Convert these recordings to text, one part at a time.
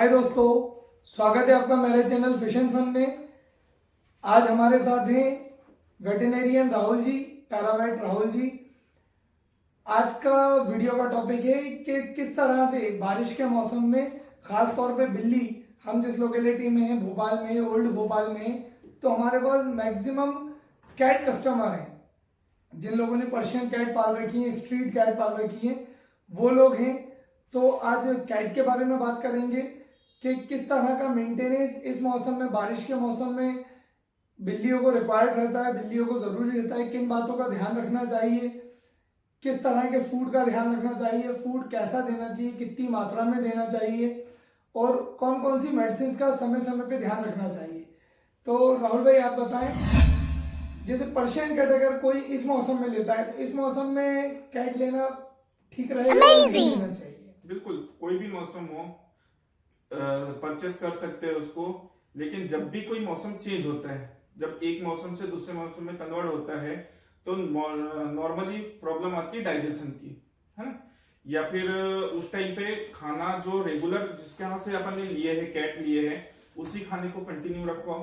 हाय दोस्तों, स्वागत है आपका मेरे चैनल फिश एंड फन में। आज हमारे साथ हैं वेटरनेरियन राहुल जी, पैरावेट राहुल जी। आज का वीडियो का टॉपिक है कि किस तरह से बारिश के मौसम में, खास तौर पे बिल्ली, हम जिस लोकेलिटी में हैं, भोपाल में, ओल्ड भोपाल में, तो हमारे पास मैक्सिमम कैट कस्टमर हैं। जिन लोगों ने पर्शियन कैट पाल रखी है, स्ट्रीट कैट पाल रखी है, वो लोग हैं। तो आज कैट के बारे में बात करेंगे कि किस तरह का मेंटेनेंस इस मौसम में, बारिश के मौसम में बिल्लियों को रिक्वायर्ड रहता है, बिल्लियों को ज़रूरी रहता है, किन बातों का ध्यान रखना चाहिए, किस तरह के फूड का ध्यान रखना चाहिए, फूड कैसा देना चाहिए, कितनी मात्रा में देना चाहिए, और कौन कौन सी मेडिसिन का समय समय पे ध्यान रखना चाहिए। तो राहुल भाई आप बताएं, जैसे पर्शियन कैट अगर कोई इस मौसम में लेता है, तो इस मौसम में कैट लेना ठीक रहेगा या नहीं लेना चाहिए? बिल्कुल, कोई भी मौसम हो परचेस कर सकते हैं उसको। लेकिन जब भी कोई मौसम चेंज होता है, जब एक मौसम से दूसरे मौसम में कन्वर्ट होता है, तो नॉर्मली प्रॉब्लम आती है डाइजेशन की, है ना। या फिर उस टाइम पे खाना जो रेगुलर जिसके यहाँ से अपन ने लिए है, कैट लिए है, उसी खाने को कंटिन्यू रखो,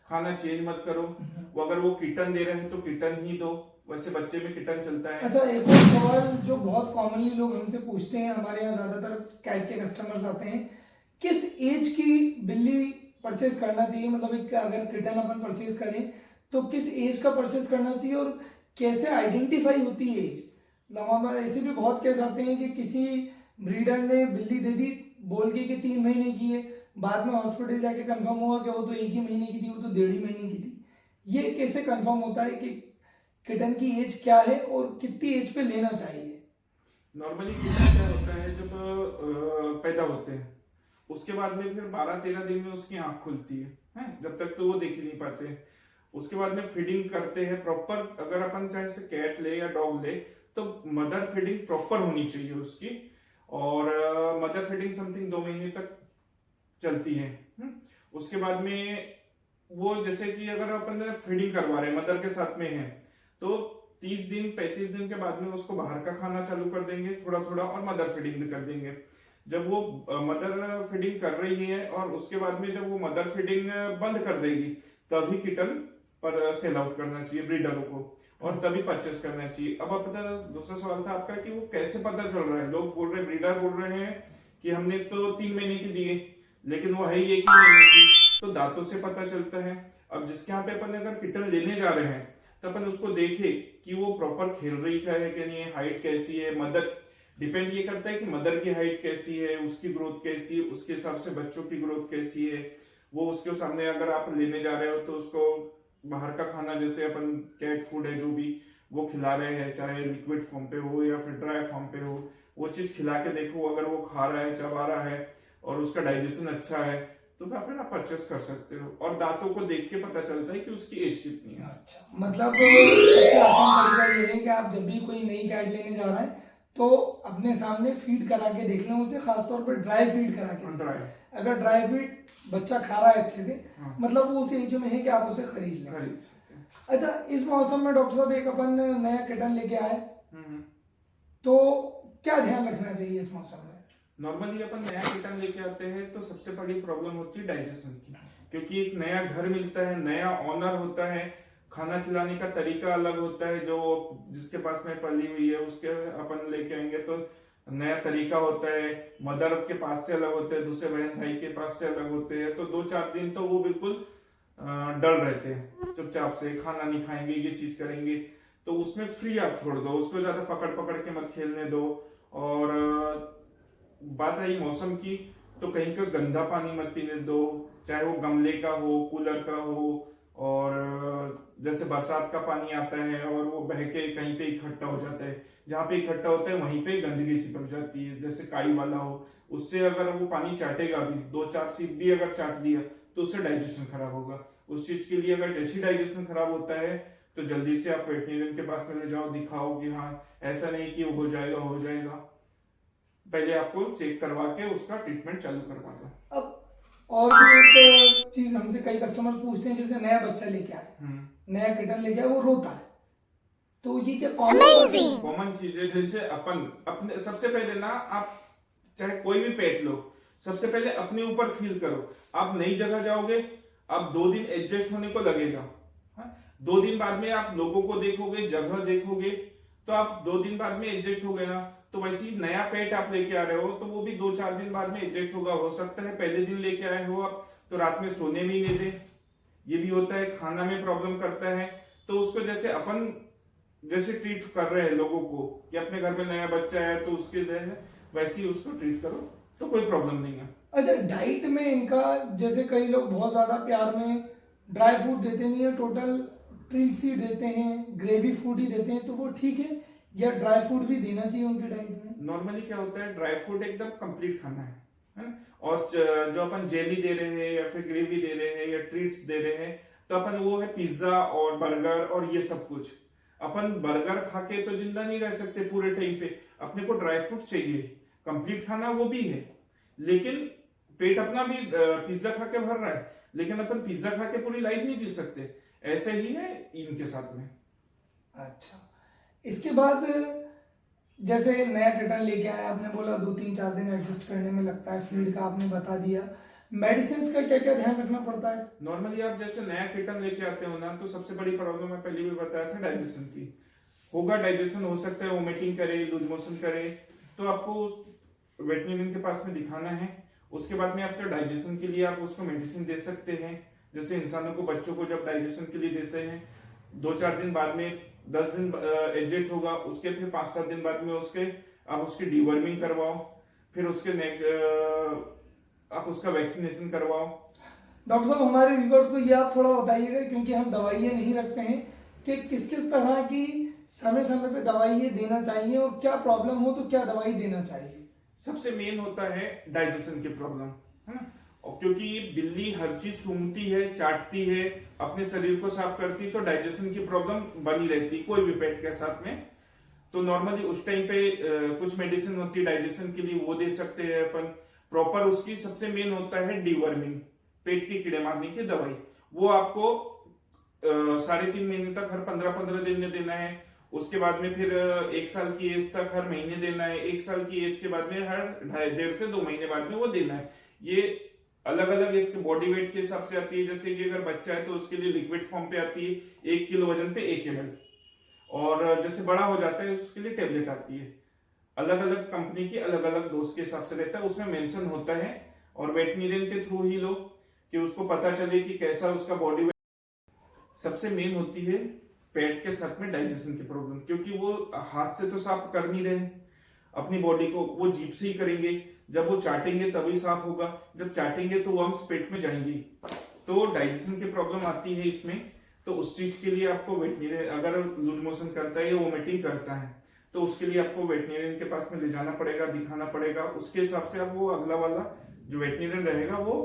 खाना चेंज मत करो। वो अगर वो किटन दे रहे हैं तो किटन ही दो, वैसे बच्चे में किटन चलता है। अच्छा, एक और सवाल जो बहुत कॉमनली लोग हमसे पूछते हैं, हमारे यहाँ ज्यादातर कैट के कस्टमर्स आते हैं, किस एज की बिल्ली परचेज करना चाहिए? मतलब एक अगर किटन अपन परचेज करें तो किस एज का परचेज करना चाहिए, और कैसे आइडेंटिफाई होती है एज? मतलब हमारे ऐसे भी बहुत केस आते हैं कि किसी ब्रीडर ने बिल्ली दे दी बोल के कि 3 महीने की है, बाद में हॉस्पिटल जाके कंफर्म हुआ कि वो तो 1 ही महीने की थी, वो तो 1.5 महीने की थी। ये कैसे कंफर्म होता है कि किटन की एज क्या है और कितनी एज पे लेना चाहिए? नॉर्मली किटन क्या होता है, जब पैदा होते हैं उसके बाद में फिर 12-13 दिन में उसकी आंख खुलती है, जब तक तो वो देख ही नहीं पाते। उसके बाद में फीडिंग करते हैं प्रॉपर। अगर अपन चाहे से कैट ले या डॉग ले, तो मदर फीडिंग प्रॉपर होनी चाहिए उसकी। और मदर फीडिंग समथिंग 2 महीने तक चलती है। उसके बाद में वो, जैसे कि अगर अपन फीडिंग करवा रहे हैं मदर के साथ में है, तो 30 दिन 35 दिन के बाद में उसको बाहर का खाना चालू कर देंगे थोड़ा थोड़ा, और मदर फीडिंग भी कर देंगे। जब वो मदर फीडिंग कर रही है और उसके बाद में जब वो मदर फीडिंग बंद कर देगी, तभी किटन पर सेल आउट करना चाहिए ब्रीडरों को, और तभी परचेस करना चाहिए। अब अपना दूसरा सवाल था आपका कि वो कैसे पता चल रहा है। लोग बोल रहे, ब्रीडर बोल रहे हैं कि हमने तो 3 महीने की दी है, लेकिन वो है ही 1 ही महीने की, तो दांतों से पता चलता है। अब जिसके यहाँ पे अपन अगर किटन लेने जा रहे हैं, तो अपन उसको देखे कि वो प्रॉपर खेल रही है कि नहीं, हाइट कैसी है। मदर डिपेंड ये करता है कि मदर की हाइट कैसी है, उसकी ग्रोथ कैसी है, उसके हिसाब से बच्चों की ग्रोथ कैसी है। वो उसके सामने अगर आप लेने जा रहे हो, तो उसको बाहर का खाना, जैसे अपन कैट फूड है जो भी वो खिला रहे हैं, चाहे लिक्विड फॉर्म पे हो या फिर ड्राई फॉर्म पे हो, वो चीज खिला के देखो। अगर वो खा रहा है, चबा रहा है और उसका डाइजेशन अच्छा है, तो फिर आप परचेस कर सकते हो। और दांतों को देख के पता चलता है कि उसकी एज कितनी है। अच्छा, मतलब सबसे आसान तरीका ये है कि आप जब भी कोई नई कैट लेने जा रहे हैं, तो अपने सामने फीड करा के देख लें उसे, खासतौर पर ड्राई फीड करा के देख लें। अगर ड्राई फीड बच्चा खा रहा है अच्छे से, मतलब वो उस एज में है कि आप उसे खरीद लें। अच्छा, इस मौसम में डॉक्टर साहब एक अपन नया किटन लेके आए, तो क्या ध्यान रखना चाहिए इस मौसम में? नॉर्मली अपन नया किटन लेके आते हैं तो सबसे बड़ी प्रॉब्लम होती है डाइजेशन की, क्योंकि एक नया घर मिलता है, नया ऑनर होता है, खाना खिलाने का तरीका अलग होता है। जो जिसके पास में पली हुई है उसके अपन लेके आएंगे तो नया तरीका होता है, मदर के पास से अलग होते हैं, दूसरे बहन भाई के पास से अलग होते हैं। तो 2-4 दिन तो वो बिल्कुल डल रहते हैं, चुपचाप से खाना नहीं खाएंगे, ये चीज करेंगे। तो उसमें फ्री आप छोड़ दो उसको, ज्यादा पकड़ पकड़ के मत खेलने दो। और बात आई मौसम की, तो कहीं का गंदा पानी मत पीने दो, चाहे वो गमले का हो, कूलर का हो। और जैसे बरसात का पानी आता है और वो बह के कहीं पे इकट्ठा हो जाता है, जहाँ पे इकट्ठा होता है वहीं पे गंदगी चिपक जाती है, जैसे काई वाला हो, उससे अगर वो पानी चाटेगा भी, 2-4 सीप भी अगर चाट दिया, तो उससे डाइजेशन खराब होगा। उस चीज के लिए अगर जैसे डाइजेशन खराब होता है, तो जल्दी से आप वेटरिनरियन के पास में ले जाओ, दिखाओ कि हाँ ऐसा नहीं कि हो जाएगा हो जाएगा। पहले आपको चेक करवा के उसका ट्रीटमेंट चालू करवा दो। अब और भी एक चीज हमसे कई कस्टमर्स पूछते हैं, जैसे नया बच्चा लेके आए, नया किटन लेके आए, वो रोता है, तो ये क्या कॉमन चीज है। जैसे अपन अपने सबसे पहले ना, आप चाहे कोई भी पेट लो, सबसे पहले अपने ऊपर फील करो। आप नई जगह जाओगे, आप 2 दिन एडजस्ट होने को लगेगा। हाँ? 2 दिन बाद में आप लोगों को देखोगे, जगह देखोगे, तो आप 2 दिन बाद में एडजस्ट हो गए ना। तो वैसे ही नया पेट आप लेके आ रहे हो तो वो भी 2-4 दिन बाद में एडजस्ट होगा। हो सकता है पहले दिन लेके आए हो आप तो रात में सोने में ही नहीं दे, ये भी होता है। खाना में प्रॉब्लम करता है, तो उसको जैसे अपन जैसे ट्रीट कर रहे हैं लोगों को कि अपने घर में नया बच्चा है तो उसके लिए वैसे ही उसको ट्रीट करो, तो कोई प्रॉब्लम नहीं है। अच्छा, डाइट में इनका जैसे कई लोग बहुत ज्यादा प्यार में ड्राई फ्रूट देते नहीं है, टोटल ट्रीट्स ही देते हैं, ग्रेवी फूड ही देते हैं, तो वो ठीक है या ड्राई फ्रूट भी देना चाहिए उनके डाइट में? नॉर्मली क्या होता है, ड्राई फ्रूट एकदम कंप्लीट खाना है ना। और जो अपन जेली दे रहे हैं या फिर ग्रेवी दे रहे हैं या ट्रीट्स दे रहे हैं, तो अपन वो है पिज्जा और बर्गर और ये सब कुछ। अपन बर्गर खा के तो जिंदा नहीं रह सकते पूरे टाइम पे, अपने को ड्राई फ्रूट चाहिए। कंप्लीट खाना वो भी है, लेकिन पेट अपना भी पिज्जा खा के भर रहा है, लेकिन अपन पिज्जा खा के पूरी लाइफ नहीं जी सकते। ऐसे ही है इनके साथ में। अच्छा, इसके बाद जैसे नया किटन लेके आया, आपने बोला 2-3-4 दिन एडजस्ट करने में लगता है, फीड का आपने बता दिया, मेडिसिन का क्या क्या ध्यान रखना पड़ता है? नॉर्मली आप जैसे नया किटन लेके आते हो ना, तो सबसे बड़ी प्रॉब्लम मैं पहले भी बताया था डाइजेशन की। होगा डाइजेशन, हो सकता है वोमिटिंग करे, लूज मोशन करे, तो आपको वेटरिनरियन के पास में दिखाना है। उसके बाद में आपका डाइजेशन के लिए आप उसको मेडिसिन दे सकते हैं। जैसे इंसानों को, बच्चों को जब डाइजेशन के लिए देते हैं, 2-4 दिन बाद में 10 दिन एडजस्ट होगा, उसके फिर 5-7 दिन बाद में आप उसकी डीवर्मिंग करवाओ, फिर उसके नेक्स्ट आप उसका वैक्सीनेशन करवाओ। डॉक्टर साहब, हमारे व्यूवर्स को ये आप थोड़ा बताइएगा, क्योंकि हम दवाइयाँ नहीं रखते हैं, कि किस किस तरह की समय समय पे दवाइयाँ देना चाहिए और क्या प्रॉब्लम हो तो क्या दवाई देना चाहिए? सबसे मेन होता है डाइजेशन की प्रॉब्लम, है ना। और क्योंकि बिल्ली हर चीज सूंघती है, चाटती है, अपने शरीर को साफ करती है, तो डाइजेशन की प्रॉब्लम बनी रहती है कोई भी पेट के साथ में। तो नॉर्मली उस टाइम पे कुछ मेडिसिन होती है डाइजेशन के लिए, वो दे सकते हैं अपन। प्रॉपर उसकी सबसे मेन होता है डीवर्मिंग, पेट के कीड़े मारने की दवाई। वो आपको 3.5 महीने तक हर 15-15 दिन में देना है। उसके बाद में फिर 1 साल की एज तक हर महीने देना है। 1 साल की एज के बाद में हर 1.5 से 2 महीने बाद में वो देना है। ये अलग अलग इसके बॉडी वेट के हिसाब से आती है। जैसे कि अगर बच्चा है तो उसके लिए लिक्विड फॉर्म पे आती है 1 किलो वजन पे 1 ml, और जैसे बड़ा हो जाता है उसके लिए टेबलेट आती है। अलग अलग कंपनी की अलग अलग डोज के हिसाब से रहता है, उसमें मेंशन होता है। और वेटरिनरियन के थ्रू ही लो कि उसको पता चले कि कैसा उसका बॉडी वेट। सबसे मेन होती है पेट के साथ में डाइजेशन की प्रॉब्लम, क्योंकि वो हाथ से तो साफ कर नहीं रहे अपनी बॉडी को, वो जीभ से ही करेंगे। जब वो चाटेंगे तभी साफ होगा, जब चाटेंगे तो वर्म्स पेट में जाएंगी, तो डाइजेशन की प्रॉब्लम आती है इसमें। तो उस चीज के लिए आपको वेटरिनरियन, अगर लूज मोशन करता है या वोमिटिंग करता है, तो उसके लिए आपको वेटरिनरियन के पास में ले जाना पड़ेगा, दिखाना पड़ेगा। उसके हिसाब से आप वो अगला वाला जो वेटरिनरियन रहेगा वो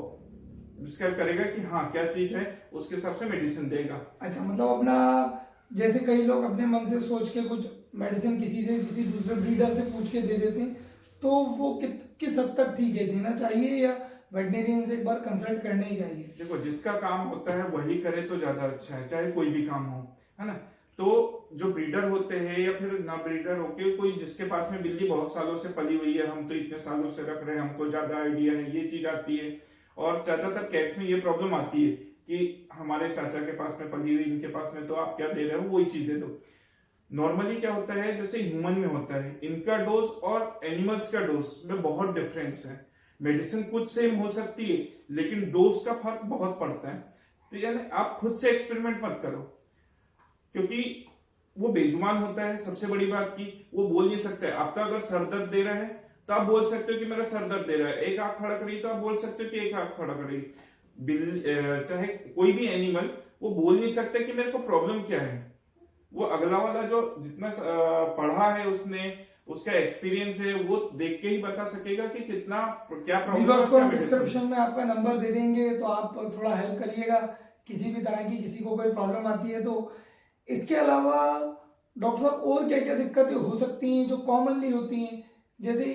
डिस्क्राइब करेगा कि हाँ क्या चीज है, उसके हिसाब से मेडिसिन देगा। अच्छा, मतलब अपना जैसे कई लोग अपने मन से सोच के कुछ मेडिसिन किसी दूसरे ब्रीडर से पूछ के दे देते हैं, तो वो किस हद तक ठीक है, देना चाहिए या वेटरिनरियन से एक बार कंसल्ट करना ही चाहिए? देखो, जिसका काम होता है वही करे तो ज्यादा अच्छा है, चाहे कोई भी काम हो, है ना। तो जो ब्रीडर होते हैं या फिर ना ब्रीडर होके कोई जिसके पास में बिल्ली बहुत सालों से पली हुई है, हम तो इतने सालों से रख रहे हैं, हमको ज्यादा आइडिया है, ये चीज आती है। और ज्यादातर कैट्स में ये प्रॉब्लम आती है कि हमारे चाचा के पास में पली हुई, इनके पास में, तो आप क्या दे रहे हो, वही चीज दे दो। नॉर्मली क्या होता है, जैसे ह्यूमन में होता है, इनका डोज और एनिमल्स का डोज में बहुत डिफरेंस है। मेडिसिन कुछ सेम हो सकती है, लेकिन डोज का फर्क बहुत पड़ता है। तो यानी आप खुद से एक्सपेरिमेंट मत करो, क्योंकि वो बेजुबान होता है। सबसे बड़ी बात की, वो बोल नहीं सकता है। आपका अगर सर दर्द दे रहा है तो आप बोल सकते हो कि मेरा सर दर्द दे रहा है, एक आंख फड़क रही तो आप बोल सकते हो कि एक आंख फड़क रही। चाहे कोई भी एनिमल, वो बोल नहीं सकता कि मेरे को प्रॉब्लम क्या है। वो अगला वाला जो जितना पढ़ा है उसने, उसका एक्सपीरियंस है, वो देख के ही बता सकेगा कि कितना क्या व्यूअर्स को हम प्रॉब्लम। डिस्क्रिप्शन में आपका नंबर दे देंगे, तो आप थोड़ा हेल्प करिएगा किसी भी तरह की, किसी को कोई प्रॉब्लम आती है तो। इसके अलावा डॉक्टर साहब और क्या क्या दिक्कतें हो सकती हैं जो कॉमनली होती हैं? जैसे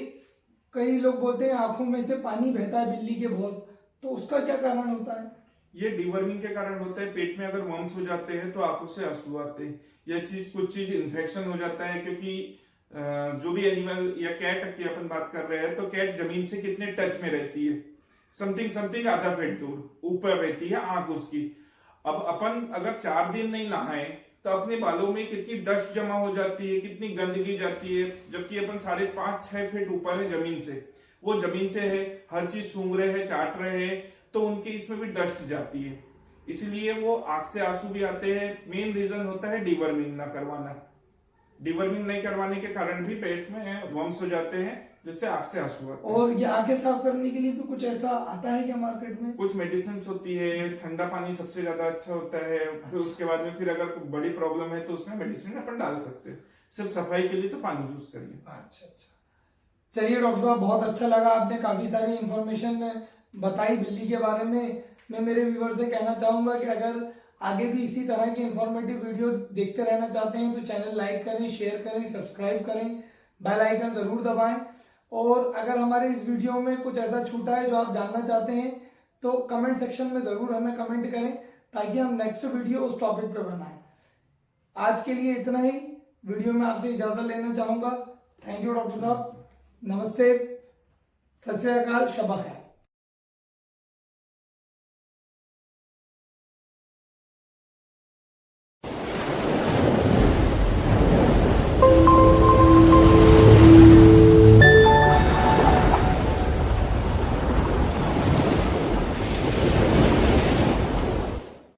कई लोग बोलते हैं आंखों में से पानी बहता है बिल्ली के बहुत, तो उसका क्या कारण होता है? ये डीवर्मिंग के कारण होता है। पेट में अगर वर्म्स हो जाते हैं तो आंखों से आंसू आते हैं। यह चीज, कुछ चीज इन्फेक्शन हो जाता है, क्योंकि जो भी एनिमल या कैट की अपन बात कर रहे हैं, तो कैट जमीन से कितने टच में रहती है, समथिंग समथिंग आधा फीट दूर ऊपर रहती है आंख उसकी। अब अपन अगर 4 दिन नहीं नहाए तो अपने बालों में कितनी डस्ट जमा हो जाती है, कितनी गंदगी जाती है, जबकि अपन 5.5-6 फीट ऊपर है जमीन से, वो जमीन से है, हर चीज सूंघ रहे हैं, चाट रहे हैं, तो उनके इसमें भी डस्ट जाती है, इसलिए वो आंख से आंसू भी आते हैं। मेन रीजन होता है डिवर्मिंग ना करवाना। डिवर्मिंग नहीं करवाने के कारण भी पेट में वर्म्स हो जाते हैं, जिससे आंख से आंसू आते हैं। और ये आंखें साफ करने के लिए भी कुछ ऐसा आता है क्या मार्केट में? कुछ मेडिसिन होती है, ठंडा पानी सबसे ज्यादा अच्छा होता है, फिर उसके बाद में फिर अगर कोई बड़ी प्रॉब्लम है तो उसमें मेडिसिन अपन डाल सकते हैं। सिर्फ सफाई के लिए तो पानी यूज करिए। अच्छा अच्छा, चलिए डॉक्टर साहब, बहुत अच्छा लगा, आपने काफी सारी इंफॉर्मेशन बताई बिल्ली के बारे में। मैं मेरे व्यूवर से कहना चाहूंगा कि अगर आगे भी इसी तरह की इंफॉर्मेटिव वीडियो देखते रहना चाहते हैं तो चैनल लाइक करें, शेयर करें, सब्सक्राइब करें, बेल आइकन जरूर दबाएं। और अगर हमारे इस वीडियो में कुछ ऐसा छूटा है जो आप जानना चाहते हैं तो कमेंट सेक्शन में ज़रूर हमें कमेंट करें, ताकि हम नेक्स्ट वीडियो उस टॉपिक पे बनाएं। आज के लिए इतना ही, वीडियो में आपसे इजाज़त लेना चाहूँगा। थैंक यू डॉक्टर साहब, नमस्ते, सत श्री अकाल, शब खैर।